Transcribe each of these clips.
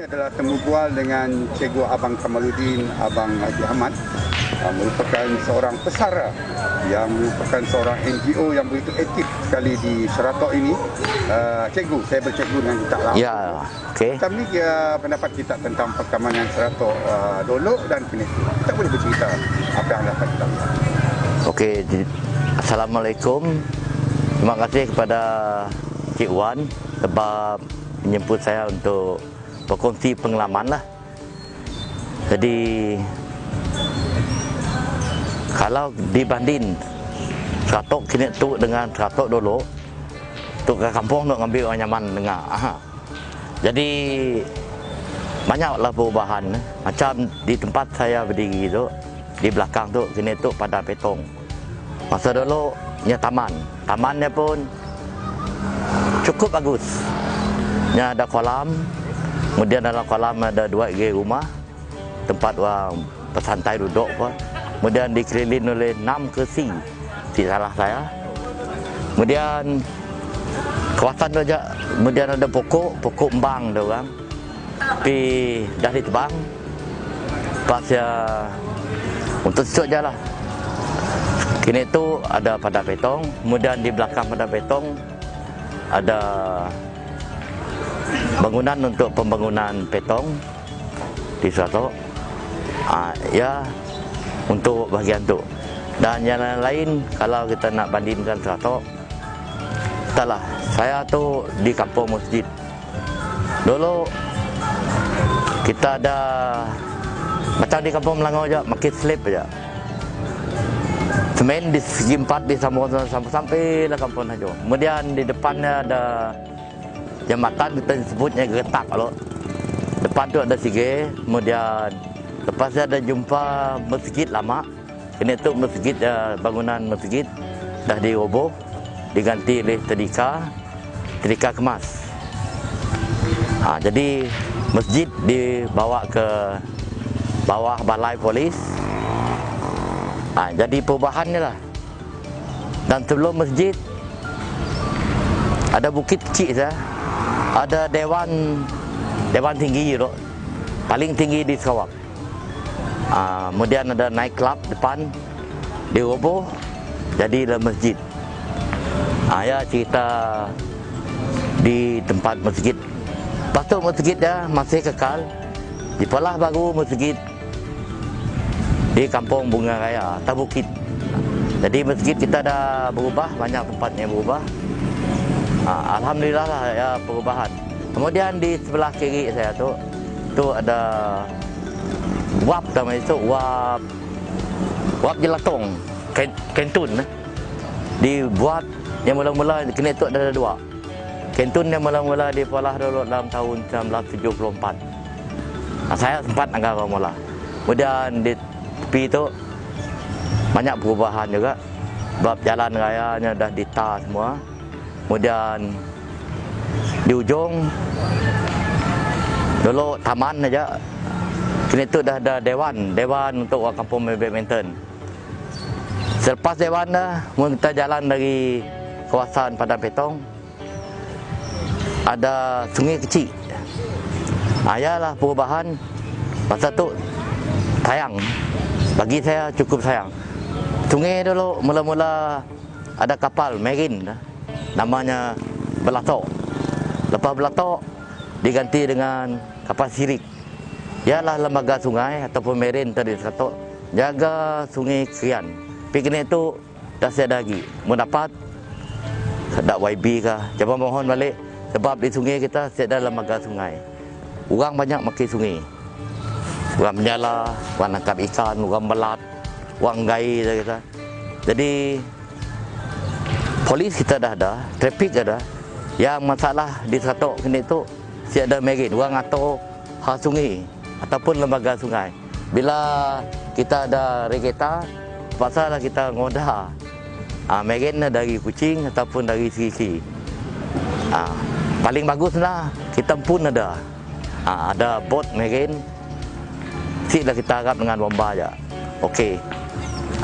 adalah temu bual dengan Cikgu Abang Kamaluddin, Abang Haji Ahmad, merupakan seorang pesara yang merupakan seorang NGO yang begitu aktif sekali di Sheratok ini. Cikgu, saya bercikgu dengan kita langsung. Ya, okey. Kita ni pendapat kita tentang perkembangan Sheratok dulu dan kini. Kita boleh bercerita apa yang dapat kita lihat. Okey, Assalamualaikum. Terima kasih kepada Cik Wan sebab menjemput saya untuk berkongsi pengalaman lah. Jadi kalau dibanding Sheratok kini tu dengan Sheratok dulu, tu ke kampung nak ambil orang nyaman dengar. Jadi banyaklah perubahan. Macam di tempat saya berdiri tu, di belakang tu kini tu padang petong. Masa dulu nya taman. Tamannya pun cukup bagus. Nya ada kolam. Kemudian dalam kolam ada 2 rumah, tempat orang bersantai duduk pun. Kemudian dikelilingi oleh 6 kursi di salah saya. Kemudian kawasan tu aja, kemudian ada pokok embang dia orang. Tapi dah ditebang. Pas ya untuk esok je lah. Kini tu ada padang petong, kemudian di belakang padang petong ada bangunan untuk pembangunan petong di Sheratok. Ya, untuk bahagian tu. Dan yang lain kalau kita nak bandingkan Sheratok, entahlah, saya tu di kampung masjid. Dulu kita ada macam di kampung Melangau je, makin slip je. Semen di segi 4 disambung sampai lah kampung Hajo. Kemudian di depannya ada jambatan, kita sebutnya getak kalau. Depan tu ada sige, kemudian lepasnya ada jumpa masjid lama. Ini tu masjid, bangunan masjid dah diroboh, diganti oleh tadika kemas. Jadi masjid dibawa ke bawah balai polis. Jadi perubahannya lah. Dan sebelum masjid ada bukit kecil saya. Ada dewan tinggi tu, paling tinggi di Sarawak. Kemudian ada night club depan, diroboh jadilah masjid. Ya, cerita di tempat masjid. Lepas tu masjid dia masih kekal. Dipalah baru masjid di kampung Bunga Raya atau Bukit. Jadi masjid kita dah berubah, banyak tempatnya berubah. Alhamdulillah lah ya perubahan. Kemudian di sebelah kiri saya tu ada wap namanya itu, wap jelatong, kentun. Dibuat yang mula-mula kini tu ada 2. Kentun yang mula-mula dipolah dulu dalam tahun 1974. Saya sempat agak mula. Kemudian di tepi tu banyak perubahan juga. Sebab jalan rayanya dah ditar semua. Kemudian di ujung dulu taman aja. Kini tu dah ada dewan untuk orang kampung main badminton. Selepas dewan dah, kita jalan dari kawasan padang petong, ada sungai kecil. Ayalah perubahan. Masa tu sayang, bagi saya cukup sayang. Sungai dulu mula-mula ada kapal marin, namanya Belatok. Lepas Belatok diganti dengan kapal sirik. Ialah lembaga sungai ataupun marin tadi Sheratok jaga sungai Krian. Piknik itu dah tiada lagi. Mendapat ada YB kah? Coba mohon balik sebab di sungai kita tiada lembaga sungai. Orang banyak maki sungai. Orang menyala, orang nangkap ikan, orang belat, orang gai kita. Jadi polis kita dah ada, trafik ada. Yang masalah di Sheratok kini tu tiada marin. Orang atur hal sungai ataupun lembaga sungai. Bila kita ada regeta, pasal kita ngodah. Marin dari Kuching ataupun dari Sigi. Paling baguslah kita pun ada. Ada bot marin. Siklah kita harap dengan bomba aja. Okey.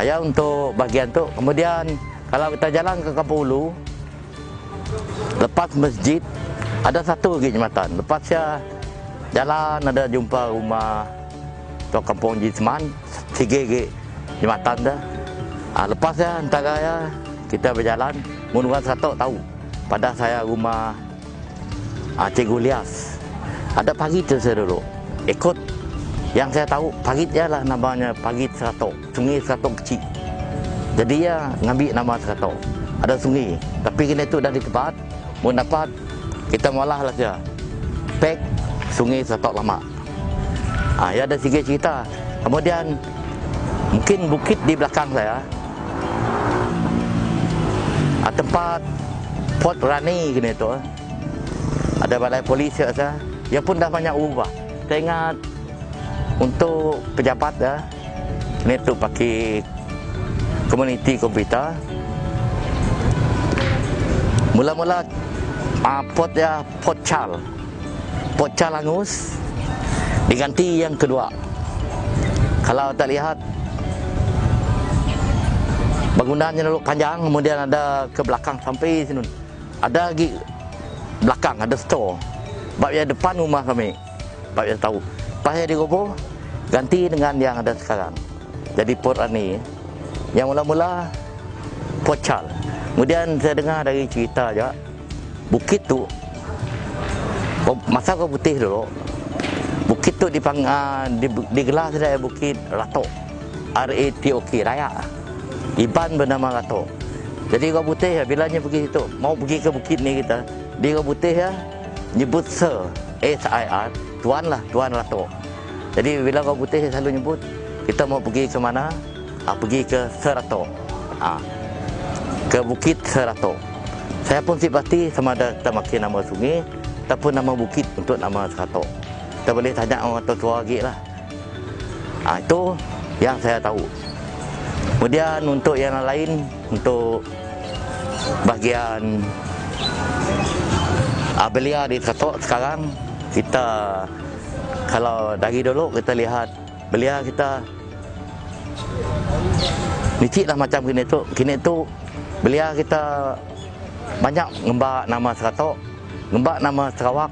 Ya, untuk bahagian tu. Kemudian kalau kita jalan ke Kampung Ulu, lepas masjid ada satu lagi jembatan. Lepasnya jalan ada jumpa rumah tua kampung Jisman, Sigege jembatan dah. Lepas ya antara ya kita berjalan, menurut Seratok tahu pada saya rumah Cikgu Lias. Ada pagit tu saya dulu ikut, yang saya tahu pagit ya lah namanya pagit Seratok, sungai Seratok kecil. Jadi ya ngambil nama Seratok. Ada sungai, tapi kini tu dah di tempat, mau dapat kita malah lah saja. Pek sungai Seratok lama. Ya ada sikit cerita. Kemudian mungkin bukit di belakang saya, tempat Port Rani kini tu, ada balai polis saya. Dia pun dah banyak ubah. Saya ingat untuk pejabat ya, ini tu pakai komuniti komputer. Mula-mula Port ya Port Chal Angus diganti yang kedua. Kalau tak lihat bangunannya dulu panjang, kemudian ada ke belakang sampai sini. Ada lagi belakang ada store. Bab yang depan rumah kami. Bab yang tahu. Pasal diroboh ganti dengan yang ada sekarang. Jadi Port Rani. Yang mula-mula Port Chal. Kemudian saya dengar dari cerita je, bukit tu masa kau putih dulu, bukit tu digelar sebagai Bukit Ratok, RATOK, Raya. Iban bernama Ratok. Jadi kau putih ya, bilanya pergi situ, mau pergi ke bukit ni kita, dia kau putih ya, nyebut Sir, SIR, Tuan lah, Tuan Ratok. Jadi bila kau putih saya selalu nyebut, kita mau pergi ke mana? Pergi ke Sir Ratok. Ke Bukit Sir Ratok. Saya pun simpati sama ada kita makin nama sungai ataupun nama bukit untuk nama Seratok. Kita boleh tanya orang tua lagi lah. Itu yang saya tahu. Kemudian untuk yang lain, untuk bahagian belia di Seratok sekarang, kita kalau dari dulu kita lihat belia kita licik lah macam kini tu belia kita banyak ngembak nama Seratok, ngembak nama Sarawak.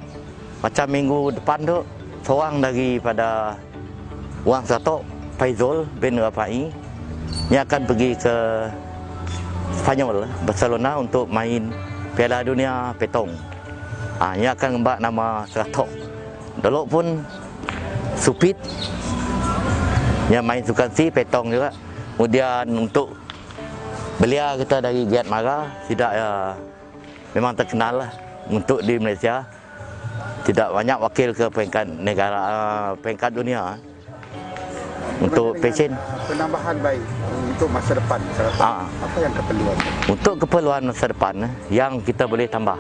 Macam minggu depan tu, seorang daripada orang Seratok, Faizul bin Rafai, dia akan pergi ke Spanyol, Barcelona untuk main Piala Dunia Petong. Dia akan ngembak nama Seratok. Dulu pun Supit, dia main sukan si Petong juga. Kemudian untuk belia kita dari Giat Mara, tidak ya, memang terkenal lah untuk di Malaysia. Tidak banyak wakil ke peringkat negara, peringkat dunia untuk passion. Penambahan baik untuk masa depan. Apa yang keperluan? Untuk keperluan masa depan yang kita boleh tambah,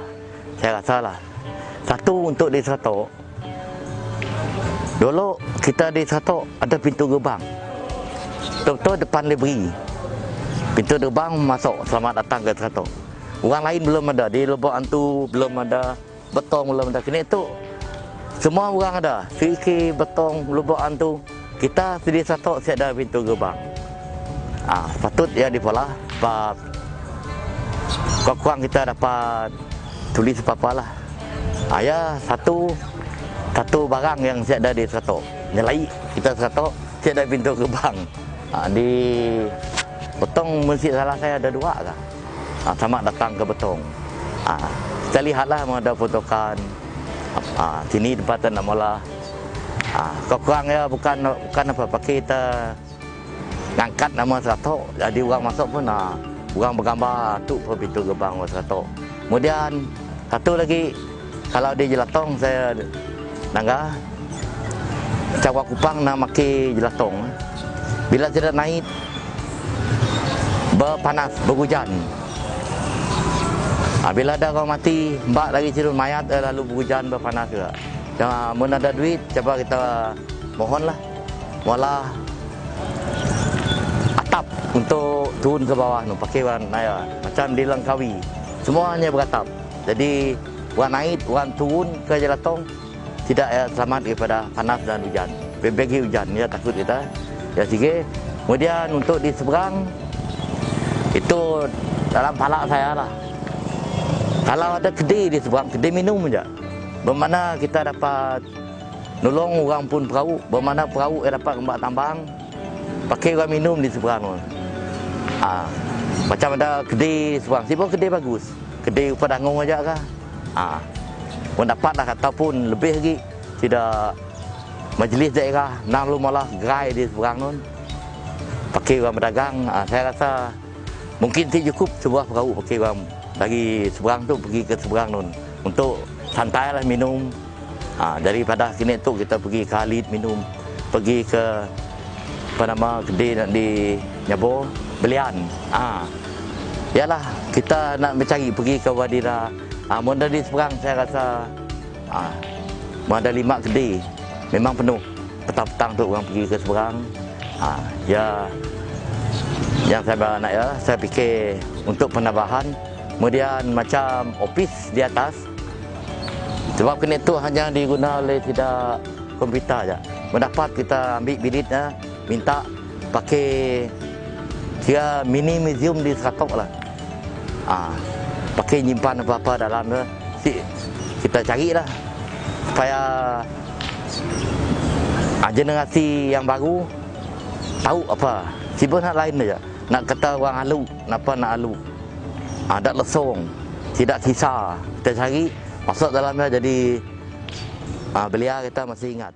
saya rasa lah. Satu, untuk di Seratok. Dulu kita di Seratok ada pintu gerbang. Betul-betul depan library. Pintu gerbang masuk, selamat datang ke Seratok. Orang lain belum ada, di Lubuk Hantu belum ada, Betong belum ada. Kini tu semua orang ada, Siki, Betong, Lubuk Hantu. Kita di Seratok siap ada pintu gerbang. Patut ya dipola, sebab kurang-kurang kita dapat tulis apa-apa lah. Ya satu barang yang siap ada di Seratok. Nyelai kita Seratok siap ada pintu gerbang. Di Betong mesti salah saya ada dua kan. Sama datang ke Betong. Kita lihatlah ada fotokan. Sini tempatan nak mula. Kurang ya bukan apa pakai kita ngangkat nama Seratok. Jadi orang masuk pun orang bergambar tu pintu gerbang Seratok. Kemudian satu lagi, kalau di Jelatong saya nangga Cawak Kupang nak maki Jelatong. Bila tidak naik berpanas, berhujan. Bila ada orang mati, mbak lagi cirun mayat lalu berhujan, berpanas juga. Mun ada duit, coba kita mohonlah malah atap untuk turun ke bawah tu, pakai warna macam di Langkawi. Semuanya beratap. Jadi orang naik, orang turun ke Jelatong tidak selamat daripada panas dan hujan. Bagi hujan ya takut kita. Ya sikit. Kemudian untuk di seberang itu dalam palak saya lah. Kalau ada kedai di seberang, kedai minum saja. Bermakna kita dapat nolong orang pun perahu, bermana perahu yang dapat kembang tambang, pakai orang minum di seberang tu. Macam ada kedai seberang, si pun kedai bagus, kedai Padangong aja kah? Pun dapat lah ataupun lebih lagi, tidak majlis daerah, nang lu malah gerai di seberang tu, pakai orang berdagang. Saya rasa mungkin tidak cukup sebuah perahu pakai orang dari seberang tu pergi ke seberang tu untuk santai lah minum. Daripada sini tu kita pergi ke Khalid minum, pergi ke apa nama kedai nak di Nyabor belian. Yalah kita nak mencari pergi ke Wadira. Mun dari seberang saya rasa ada 5 kedai memang penuh. Petang-petang tu orang pergi ke seberang. Ya yang saya nak ya, saya fikir untuk penambahan, kemudian macam ofis di atas. Sebab kena itu hanya diguna oleh tidak komputer saja. Mendapat kita ambil biliknya, minta pakai kira mini museum di Seratok lah. Pakai nyimpan apa-apa dalam tu. Kita carilah supaya generasi yang baru tahu apa. Siapa nak lain saja. Nak kata orang alu, kenapa nak alu? Tak lesong, tidak kisah. Kita cari masuk dalamnya jadi belia kita masih ingat.